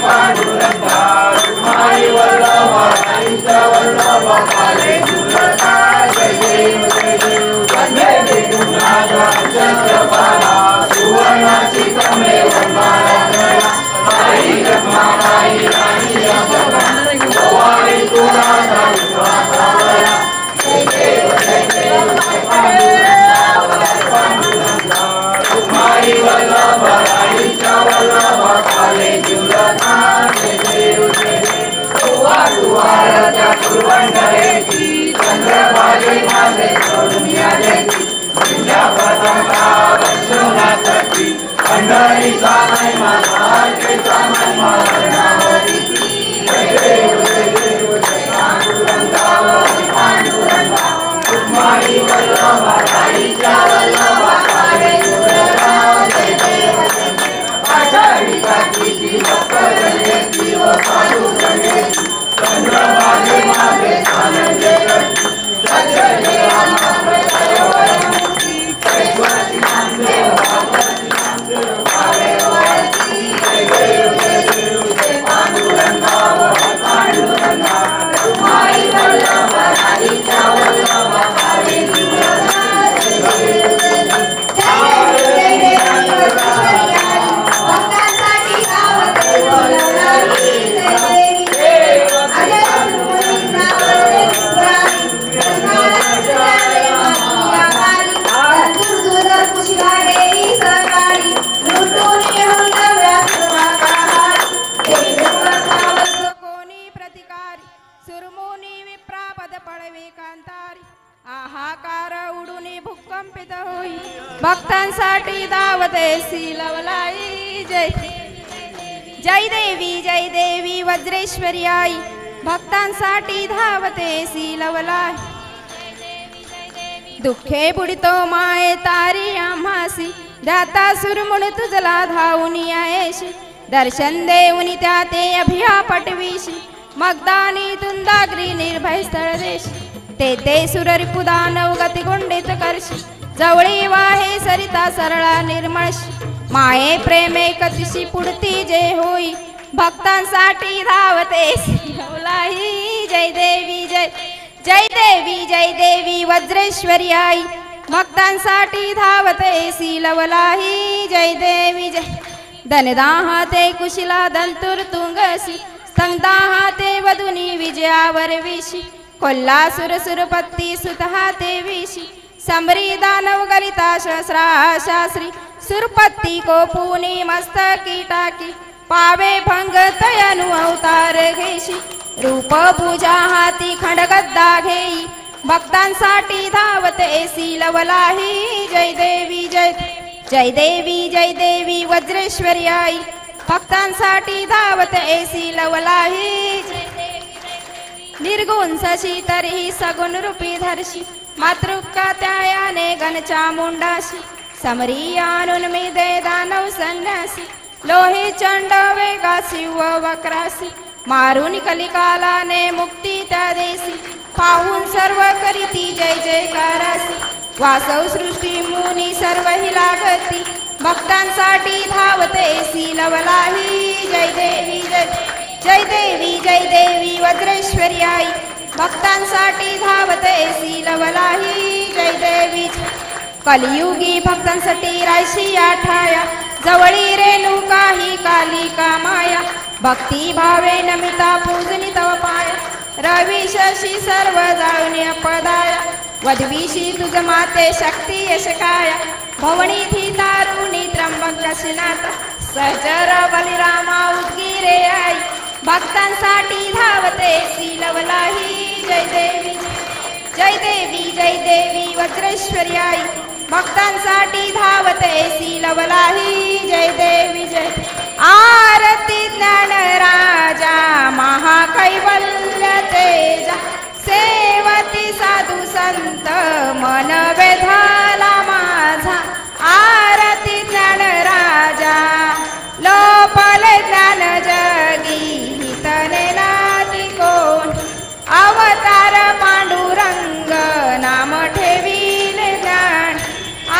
Panduranga, पंढरीचा महिमा द्वारकेचा महिमा वर्णावरीची जय देव जय देव जय पांडुरंगा रुक्माई वल्लभा ताईच्या वल्लभा काळे गुरराव जय देव जय देव आषाढी कार्तिकी भक्तजनेची व साधुजनेची चंद्रभागे मागे आनंदे करती जय रामाभय वरमुक्ती कैश्वरची नामदेव भागवती नामदेव भावे वरती जय देव जय पांडुरंगा पांडुरंगा रुक्माई वल्लभा ताईच्या वल्लभा काळे गुरराव जय देव भक्तांसाठी गावते बोलवणारी आहाकार उडूनी भूकंपित होई भक्तांसाठी दावते सिलवलाई जय जय देवी वज्रेश्वरी आई भक्तांसाठी धावते सिलवलाई दुःखे बुडितो माये तारी आम्हासी दाता सुरमुण तुझला धावून यायशी दर्शन देऊन त्या ते अभिया पटवीशी मगदानी तुंदाग्री निर्भय स्थळ देशी ते सुररिपु दानव गती गुंडित करशी जवळी वाहे सरिता सरळा निर्मळशी माये प्रेमे कतिशी पुढती जे होई भक्तांसाठी धावते सिलवलाई जय देवी वज्रेश्वरी आई भक्तांसाठी धावते सिलवलाई जय देवी जय धनदाहा ते कुशिला दंतुर तुंगसी स्तंगदाहा ते वधुनी विजयावर विशी कोल्हासुर सुरपत्ती सुतहा ते विशी समरी दानव गरिता सहस्रा शास्त्री सुरपत्ती को पुनी मस्तकी टाकी पावे भंग तयनु अवतार घेशी रूप पूजा हाती खंडगद्दा घेई भक्तांसाठी धावते सिलवलाई जय देवी वज्रेश्वरी आई भक्तांसाठी धावते सिलवलाई निर्गुण सशी तरी सगुण रूपी धरशी मातृका त्यायाने गणचामुंडाशी समरी आणून मी दे दानव संन्यासी लोही चंड वेगासी व वक्रासी मारून कलिकालाने मुक्ती त्या देसी पाहून सर्व करीती जय जयकारासी वासव सृष्टी मुनी सर्व ही लागती भक्तांसाठी धावते सिलवलाई जय देवी वज्रेश्वरी आई भक्तांसाठी धावते सिलवलाई जय देवी कलियुगी भक्तांसाठी रायशी आठाया जवळी रेणुका ही कालिका माया भक्ती भावे नमिता पूजनी तव पाया रवी शशी सर्व जाळून अपदाया वधवीशी तुझ माते शक्ती यशकाया भवनी थी तारुणी त्र्यंबक काशीनाथ सहचर बलिरामा उदगीरे आई भक्तांसाठी धावते सिलवलाई जय देवी वज्रेश्वरी आई भक्तांसाठी धावते सिलवलाई जय देवी जय आरती ज्ञान राजा महाकैवल्य तेजा सेवती साधू संत मन वेधाला माझा आरती ज्ञान राजा लोपल ज्ञान जगी हितने नाती कोण अवतार पांडुरंग नाम ठेविले ज्ञान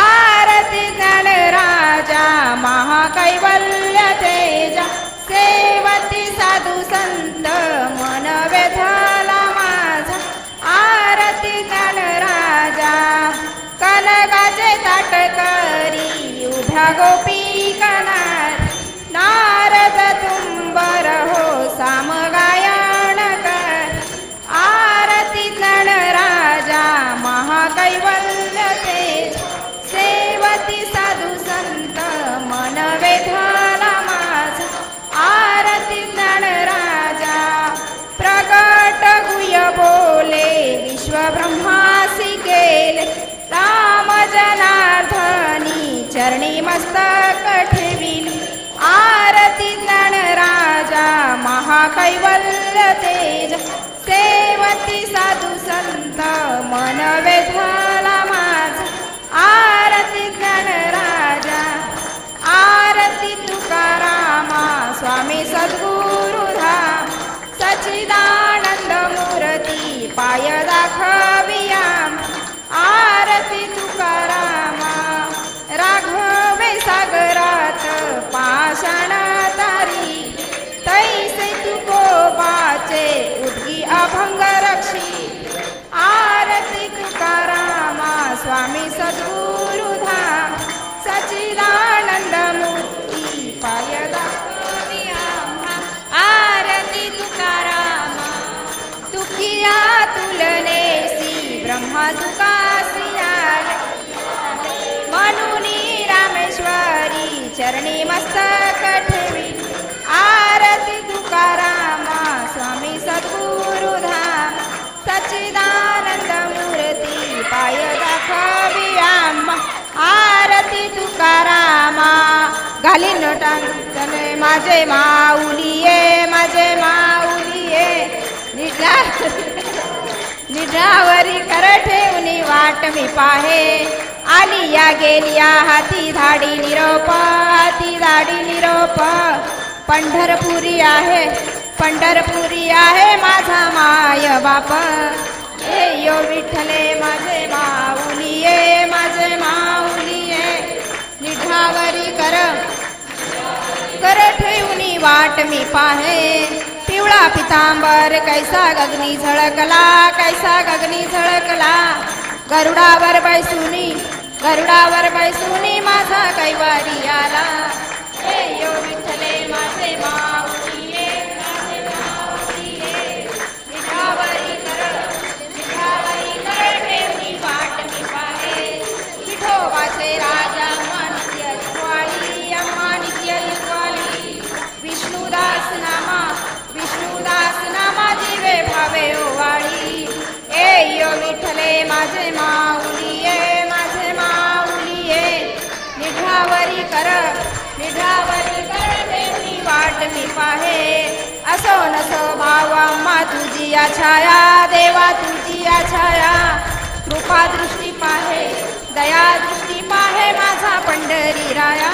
आरती ज्ञान राजा महाकैवल्य तेजा सेवती साधू संत मन वेधाला माझा आरती ज्ञान राजा कनकाचे ताट करी उभ्या गोपी कनार नारद तुंबर हो सामगायन कर आरती ज्ञान राजा महाकैवल्य तेज सेवती साधू संत मन वेधाला माझा आरती ज्ञान राजा प्रगट गुय बोले विश्व ब्रह्मासी गेले राम जनार्दनी चरणी मस्तक ठेवी महाकैवल्य तेज सेवती साधू संत मन वेधला माझ आरती ज्ञानराजा आरती तुकारामा स्वामी सद्गुरुधाम सच्चिदानंद मूर्ती पाय दाखवियाम आरती तुकारामा राघवे सागरात पाषाण तारी तैसे तुकोबाचे उद्गी अभंग रक्षी आरती तुकारामा स्वामी सद्गुरुधाम सच्चिदानंद मूर्ती पाय दाखवियाम आरती तुकारामा तुकिया तुलनेसी ब्रह्मा तुकासिया मनुनी रामेश्वरी चरणी मस्तक ठेवी आरती तुकारामा स्वामी सद्गुरुधाम सच्चिदानंद मूर्ती पाय दाखवियाम आरती तुकारामा घालीन टांगणे माझे माऊलिये निद्रावरी कर ठेवणी वाट मी पाहे आली या गेलिया हाती धाडी निरोप पंढरपुरी आहे माझा माय बाप हे यो विठ्ठले माझे माऊलिये निद्रावरी कर ठेवणी वाट मी पाहे पिवळा पितांबर कैसा गगनी झळकला गरुडावर बैसुनी माझा कैवारी आला हे यो विठ्ठले माझे माऊलिये निद्रावरी कर ठेवणी वाट मी पाहे विठोबाचे राजा अम्मा नित्य युक्वाली विष्णुदास नामा जीवे भावे ओवाळी ए यो विठ्ठले माझे माऊलिये निद्रावरी कर ठेवणी वाट मी पाहे असो नसो भाव अम्मा तुझी छाया देवा तुझी छाया कृपा दृष्टी पाहे दया दृष्टी पाहे माझा पंढरी राया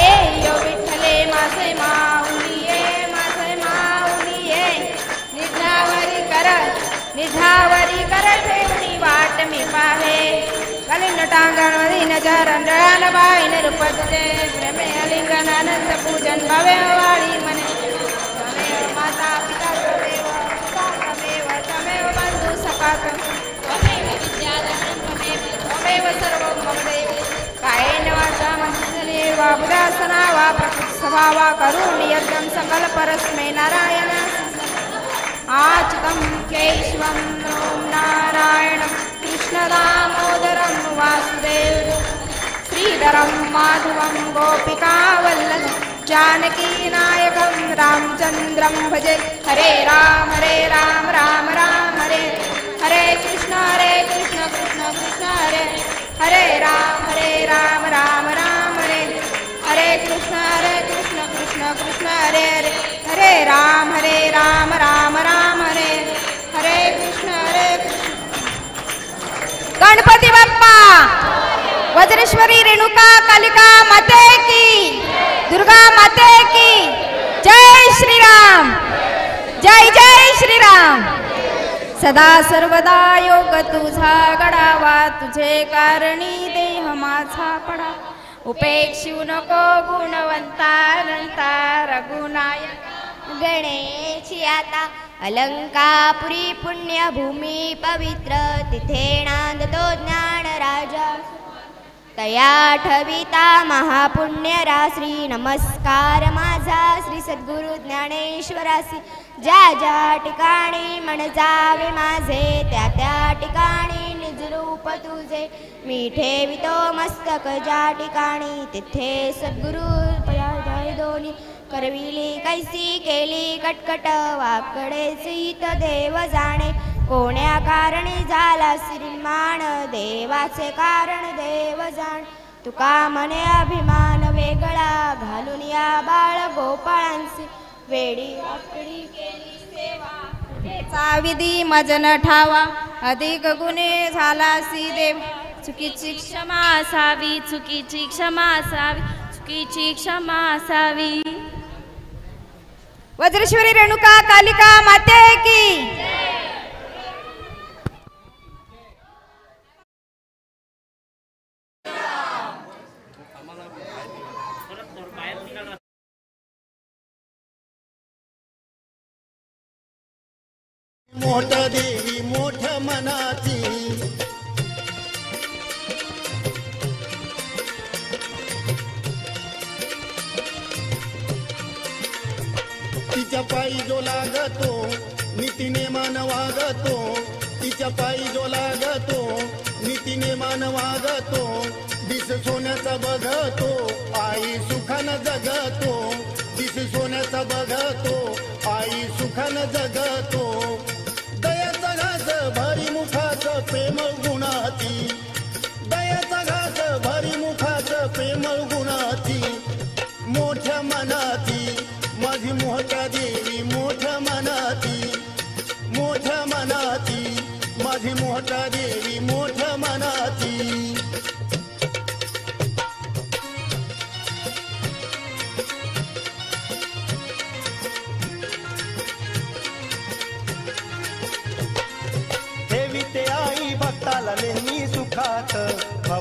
ए यो विठ्ठले माझे माऊलिये निद्रावरी कर ठेवणी वाट मी पाहे कलिंग टांगण नजर अंजळान बाई निरूप तुझे प्रेमे अलिंगन अनंत पूजन भवे वाळी मने तमेव माता पिता तमेव बंधू सखा तमेव विद्याधरं तमेव सर्वं मम देव कायेन वाचा मनसेन वा बुद्धासना वा प्रकृतिस्वभावा वा करुणी यज्ञं सकल परस्मै नारायण आच्युतं केशवं ॐ नारायणं कृष्णदामोदरं वासुदेवं श्रीधरं माधवं गोपिकावल्लभं जानकीनायकं रामचन्द्रं भजे हरे राम राम राम हरे कृष्ण कृष्ण कृष्ण हरे हरे राम राम हरे कृष्ण कृष्ण कृष्ण हरे हरे राम राम हरे कृष्ण गणपती बाप्पा वज्रेश्वरी रेणुका कालिका माते की दुर्गा माते की जय श्रीराम जय श्रीराम सदा सर्वदा योग तुझा गडावा तुझे कारणी देह माझा पडा उपेक्षू नको गुणवंता अनंता रघुनायक गणेशी आता अलंकापुरी पुण्यभूमी पवित्र तिथे नांदतो ज्ञान राजा तया ठविता महापुण्य राश्री नमस्कार माझा श्री सद्गुरु ज्ञानेश्वरासी ज्या ज्या ठिकाणी मन जावे माझे त्या त्या ठिकाणी निज रूप तुझे मी ठेवितो मस्तक ज्या ठिकाणी तिथे सद्गुरु पयाय दोन्ही करविली कैसी केली कटकट वाकडे सीत देव जाणे कोण्या कारणी झाला श्रीमान देवाचे कारण देव जाण तुका मने अभिमान वेगळा घालून या बाळ गोपाळांसी वेडी वाकडी चा विधी मज न ठावा अधिक गुन्हे झालासी देव चुकीची क्षमा असावी चुकीची क्षमा असावी चुकीची क्षमा असावी. वज्रेश्वरी रेणुका कालिका माते की. मोठ देवी मोठ मनाची तिच्या पायी जो लागतो नीतीने मान वागतो तिच्या पायी जो लागतो नीतीने मान वागतो दिस सोन्याचा बघतो आई सुखानं जगतो दिस सोन्याचा बघतो आई सुखानं जगतो दयाचा घास भारी मुखाचं प्रेमळ गुणाती दयाचा घास भारी मुखाचं प्रेमळ गुणाती मोठ्या मनाती माझी मोठ्या देवी मोठ्या मनाती माझी मोठ्या देवी मोठ्या